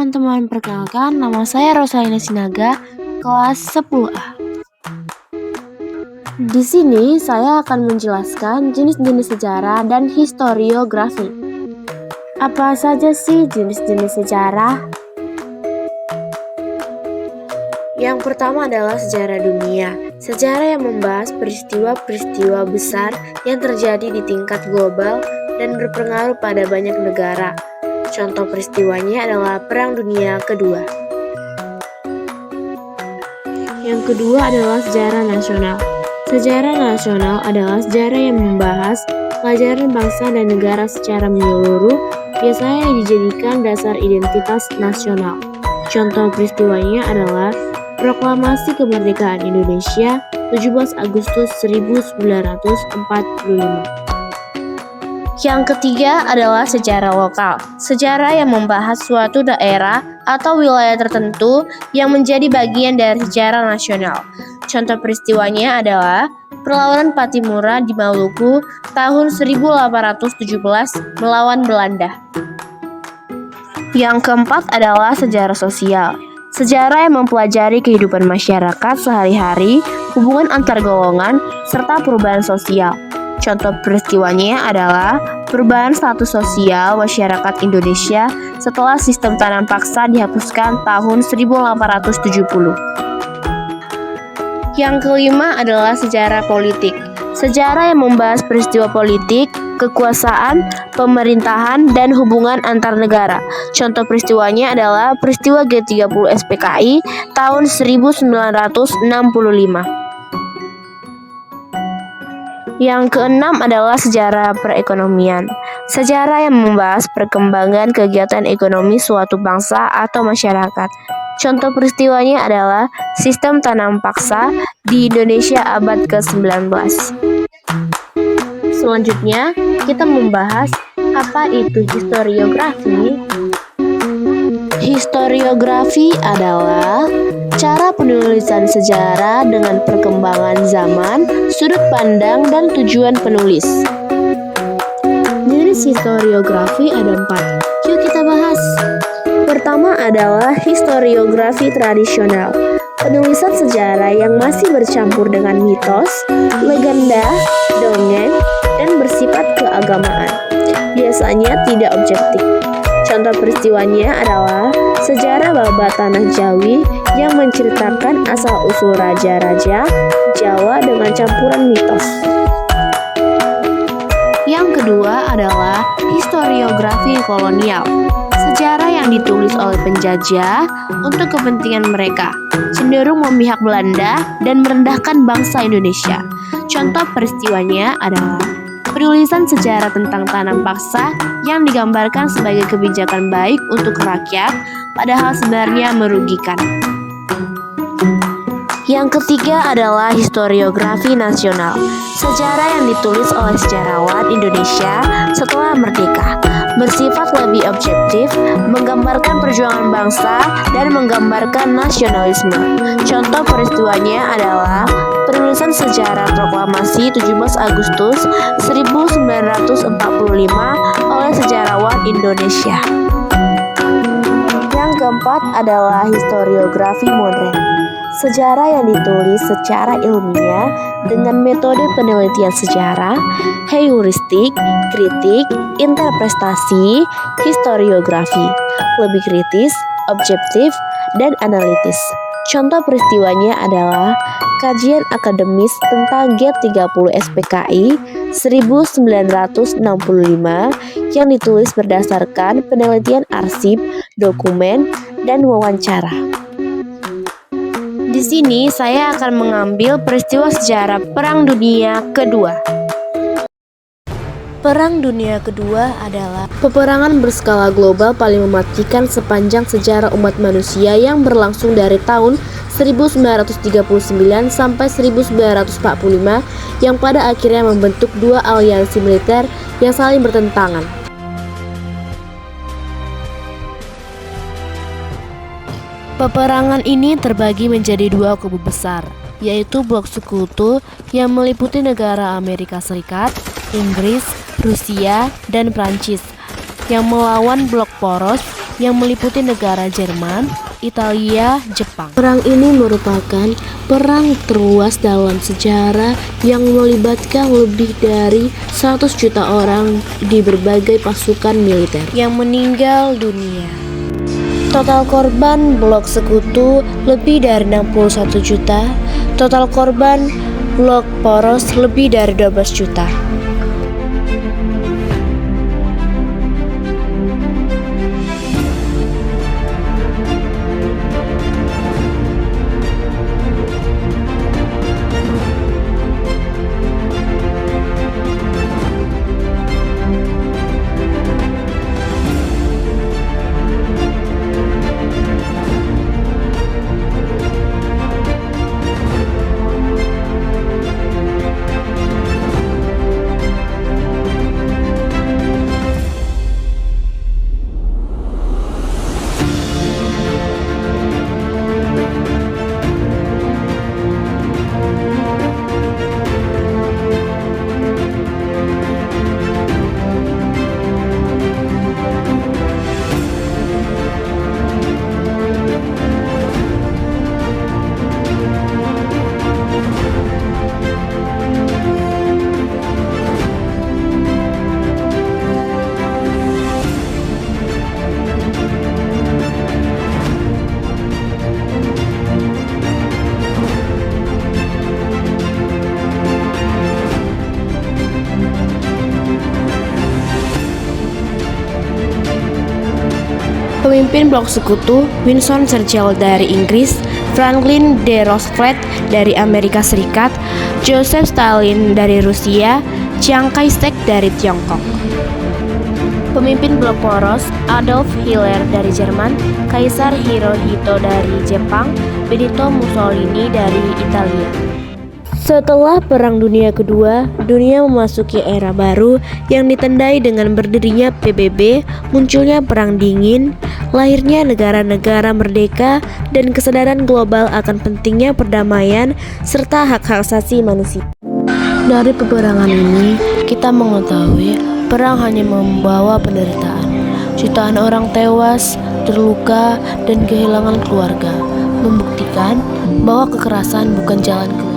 teman-teman, perkenalkan nama saya Rosalina Sinaga, kelas 10A. Di sini saya akan menjelaskan jenis-jenis sejarah dan historiografi. Apa saja sih jenis-jenis sejarah? Yang pertama adalah sejarah dunia. Sejarah yang membahas peristiwa-peristiwa besar yang terjadi di tingkat global dan berpengaruh pada banyak negara. Contoh peristiwanya adalah Perang Dunia Kedua. Yang kedua adalah sejarah nasional. Sejarah nasional adalah sejarah yang membahas pelajaran bangsa dan negara secara menyeluruh, biasanya dijadikan dasar identitas nasional. Contoh peristiwanya adalah Proklamasi Kemerdekaan Indonesia 17 Agustus 1945. Yang ketiga adalah sejarah lokal. Sejarah yang membahas suatu daerah atau wilayah tertentu yang menjadi bagian dari sejarah nasional. Contoh peristiwanya adalah perlawanan Patimura di Maluku tahun 1817 melawan Belanda. Yang keempat adalah sejarah sosial. Sejarah yang mempelajari kehidupan masyarakat sehari-hari, hubungan antar golongan, serta perubahan sosial. Contoh peristiwanya adalah perubahan status sosial masyarakat Indonesia setelah sistem tanam paksa dihapuskan tahun 1870. Yang kelima adalah sejarah politik. Sejarah yang membahas peristiwa politik, kekuasaan, pemerintahan, dan hubungan antar negara. Contoh peristiwanya adalah peristiwa G30 SPKI tahun 1965. Yang keenam adalah sejarah perekonomian. Sejarah yang membahas perkembangan kegiatan ekonomi suatu bangsa atau masyarakat. Contoh peristiwanya adalah sistem tanam paksa di Indonesia abad ke-19. Selanjutnya, kita membahas apa itu historiografi. Historiografi adalah cara penulisan sejarah dengan perkembangan zaman, sudut pandang, dan tujuan penulis. Jenis historiografi ada 4. Yuk kita bahas. Pertama adalah historiografi tradisional. Penulisan sejarah yang masih bercampur dengan mitos, legenda, dongeng, dan bersifat keagamaan. Biasanya tidak objektif. Contoh peristiwanya adalah sejarah Babat Tanah Jawi yang menceritakan asal-usul raja-raja Jawa dengan campuran mitos. Yang kedua adalah historiografi kolonial. Sejarah yang ditulis oleh penjajah untuk kepentingan mereka, cenderung memihak Belanda dan merendahkan bangsa Indonesia. Contoh peristiwanya adalah penulisan sejarah tentang tanam paksa yang digambarkan sebagai kebijakan baik untuk rakyat, padahal sebenarnya merugikan. Yang ketiga adalah historiografi nasional. Sejarah yang ditulis oleh sejarawan Indonesia setelah merdeka, bersifat lebih objektif, menggambarkan perjuangan bangsa, dan menggambarkan nasionalisme. Contoh peristiwanya adalah penulisan sejarah proklamasi 17 Agustus 1945 oleh sejarawan Indonesia. Yang keempat adalah historiografi modern. Sejarah yang ditulis secara ilmiah dengan metode penelitian sejarah, heuristik, kritik, interpretasi, historiografi, lebih kritis, objektif, dan analitis. Contoh peristiwanya adalah kajian akademis tentang G30 SPKI 1965 yang ditulis berdasarkan penelitian arsip, dokumen, dan wawancara. Di sini saya akan mengambil peristiwa sejarah Perang Dunia Kedua. Perang Dunia Kedua adalah peperangan berskala global paling mematikan sepanjang sejarah umat manusia yang berlangsung dari tahun 1939 sampai 1945 yang pada akhirnya membentuk dua aliansi militer yang saling bertentangan. Peperangan ini terbagi menjadi dua kubu besar, yaitu blok sekutu yang meliputi negara Amerika Serikat, Inggris, Rusia, dan Prancis, yang melawan blok poros yang meliputi negara Jerman, Italia, Jepang. Perang ini merupakan perang terluas dalam sejarah yang melibatkan lebih dari 100 juta orang di berbagai pasukan militer yang meninggal dunia. Total korban blok sekutu lebih dari 61 juta. Total korban blok poros lebih dari 12 juta. Pemimpin blok sekutu Winston Churchill dari Inggris, Franklin D. Roosevelt dari Amerika Serikat, Joseph Stalin dari Rusia, Chiang Kai-shek dari Tiongkok. Pemimpin blok poros Adolf Hitler dari Jerman, Kaisar Hirohito dari Jepang, Benito Mussolini dari Italia. Setelah Perang Dunia Kedua, dunia memasuki era baru yang ditandai dengan berdirinya PBB, munculnya Perang Dingin, lahirnya negara-negara merdeka, dan kesadaran global akan pentingnya perdamaian serta hak-hak asasi manusia. Dari peperangan ini, kita mengetahui perang hanya membawa penderitaan. Jutaan orang tewas, terluka, dan kehilangan keluarga, membuktikan bahwa kekerasan bukan jalan keluar.